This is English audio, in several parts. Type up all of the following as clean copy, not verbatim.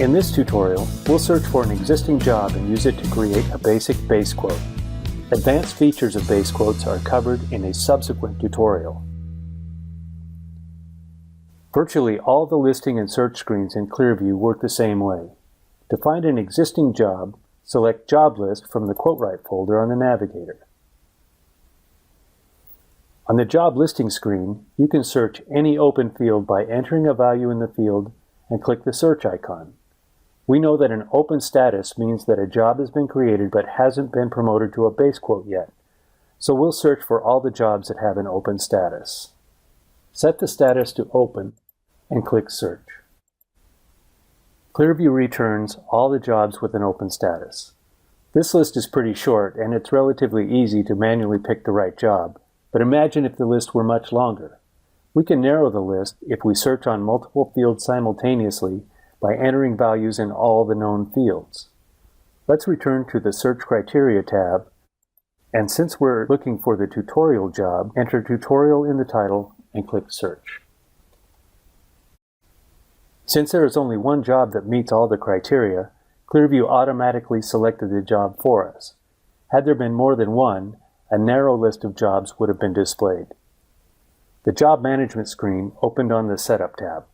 In this tutorial, we'll search for an existing job and use it to create a basic base quote. Advanced features of base quotes are covered in a subsequent tutorial. Virtually all the listing and search screens in Clearview work the same way. To find an existing job, select Job List from the QuoteRight folder on the Navigator. On the job listing screen, you can search any open field by entering a value in the field and click the search icon. We know that an open status means that a job has been created but hasn't been promoted to a base quote yet, so we'll search for all the jobs that have an open status. Set the status to open and click search. Clearview returns all the jobs with an open status. This list is pretty short and it's relatively easy to manually pick the right job, but imagine if the list were much longer. We can narrow the list if we search on multiple fields simultaneously by entering values in all the known fields. Let's return to the Search Criteria tab, and since we're looking for the tutorial job, enter tutorial in the title and click search. Since there is only one job that meets all the criteria, Clearview automatically selected the job for us. Had there been more than one, a narrow list of jobs would have been displayed. The Job Management screen opened on the Setup tab.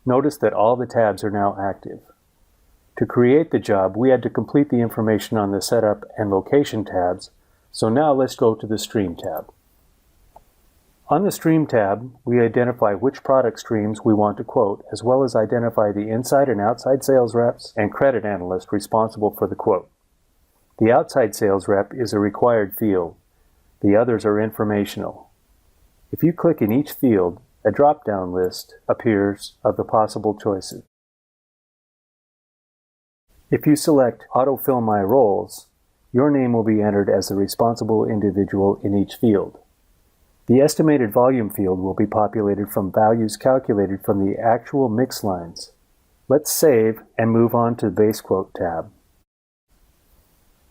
Notice that all the tabs are now active. To create the job, we had to complete the information on the Setup and Location tabs, so now let's go to the Stream tab. On the Stream tab, we identify which product streams we want to quote, as well as identify the inside and outside sales reps and credit analyst responsible for the quote. The outside sales rep is a required field. The others are informational. If you click in each field, a drop-down list appears of the possible choices. If you select Autofill My Roles, your name will be entered as the responsible individual in each field. The estimated volume field will be populated from values calculated from the actual mix lines. Let's save and move on to the Base Quote tab.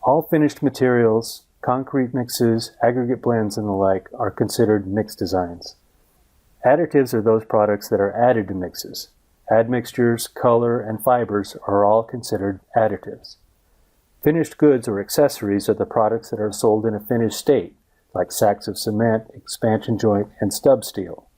All finished materials, concrete mixes, aggregate blends, and the like are considered mix designs. Additives are those products that are added to mixes. Admixtures, color, and fibers are all considered additives. Finished goods or accessories are the products that are sold in a finished state, like sacks of cement, expansion joint, and stub steel.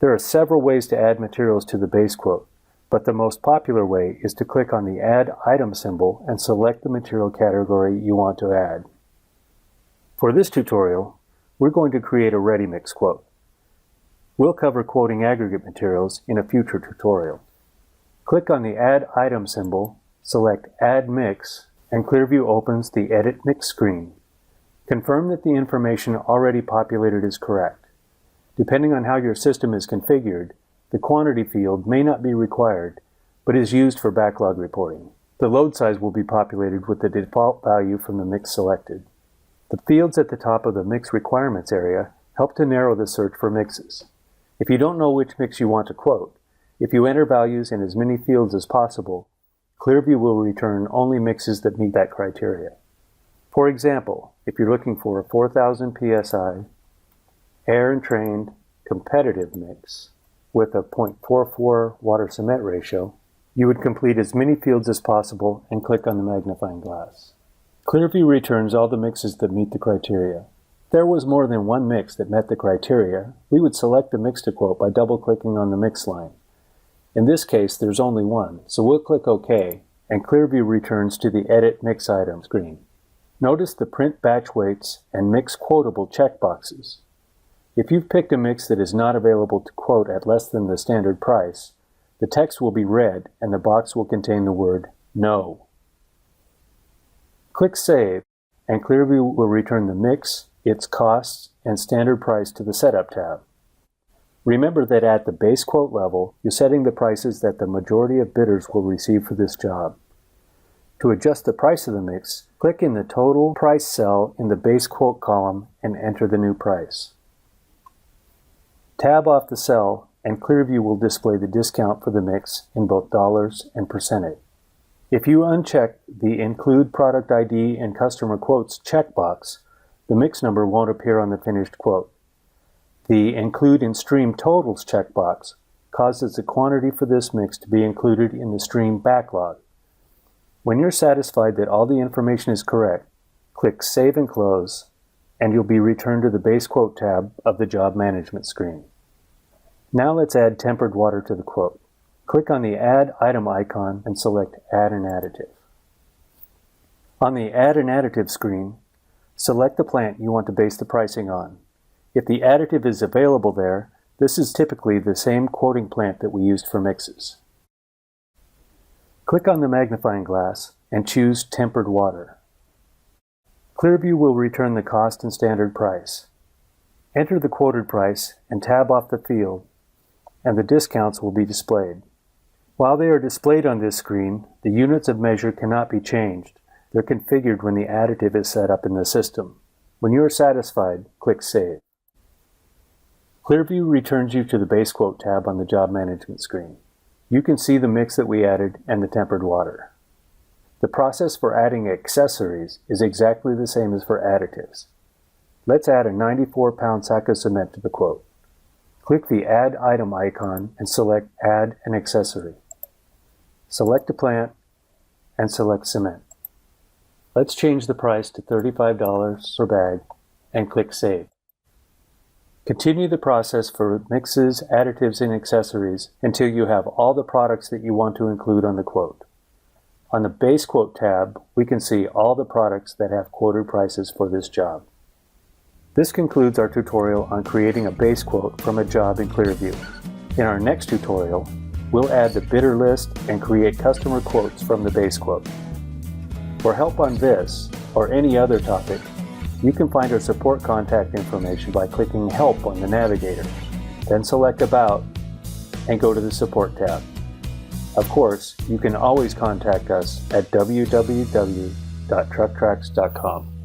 There are several ways to add materials to the base quote, but the most popular way is to click on the Add Item symbol and select the material category you want to add. For this tutorial, we're going to create a ready mix quote. We'll cover quoting aggregate materials in a future tutorial. Click on the Add Item symbol, select Add Mix, and Clearview opens the Edit Mix screen. Confirm that the information already populated is correct. Depending on how your system is configured, the quantity field may not be required, but is used for backlog reporting. The load size will be populated with the default value from the mix selected. The fields at the top of the Mix Requirements area help to narrow the search for mixes. If you don't know which mix you want to quote, if you enter values in as many fields as possible, Clearview will return only mixes that meet that criteria. For example, if you're looking for a 4,000 psi, air and trained, competitive mix with a 0.44 water-cement ratio, you would complete as many fields as possible and click on the magnifying glass. Clearview returns all the mixes that meet the criteria. If there was more than one mix that met the criteria, we would select the mix to quote by double-clicking on the mix line. In this case, there's only one, so we'll click OK, and Clearview returns to the Edit Mix Item screen. Notice the Print Batch Weights and Mix Quotable checkboxes. If you've picked a mix that is not available to quote at less than the standard price, the text will be red and the box will contain the word No. Click Save, and Clearview will return the mix, its costs, and standard price to the Setup tab. Remember that at the base quote level, you're setting the prices that the majority of bidders will receive for this job. To adjust the price of the mix, click in the Total Price cell in the Base Quote column and enter the new price. Tab off the cell, and Clearview will display the discount for the mix in both dollars and percentage. If you uncheck the Include Product ID and Customer Quotes checkbox, the mix number won't appear on the finished quote. The Include in Stream Totals checkbox causes the quantity for this mix to be included in the stream backlog. When you're satisfied that all the information is correct, click Save and Close, and you'll be returned to the Base Quote tab of the Job Management screen. Now let's add tempered water to the quote. Click on the Add Item icon and select Add an Additive. On the Add an Additive screen, select the plant you want to base the pricing on. If the additive is available there, this is typically the same quoting plant that we used for mixes. Click on the magnifying glass and choose Tempered Water. Clearview will return the cost and standard price. Enter the quoted price and tab off the field, and the discounts will be displayed. While they are displayed on this screen, the units of measure cannot be changed. They're configured when the additive is set up in the system. When you are satisfied, click Save. Clearview returns you to the Base Quote tab on the Job Management screen. You can see the mix that we added and the tempered water. The process for adding accessories is exactly the same as for additives. Let's add a 94-pound sack of cement to the quote. Click the Add Item icon and select Add an Accessory. Select a plant and select cement. Let's change the price to $35 per bag and click Save. Continue the process for mixes, additives, and accessories until you have all the products that you want to include on the quote. On the Base Quote tab, we can see all the products that have quoted prices for this job. This concludes our tutorial on creating a base quote from a job in Clearview. In our next tutorial, we'll add the bidder list and create customer quotes from the base quote. For help on this or any other topic, you can find our support contact information by clicking Help on the navigator, then select About and go to the Support tab. Of course, you can always contact us at www.trucktracks.com.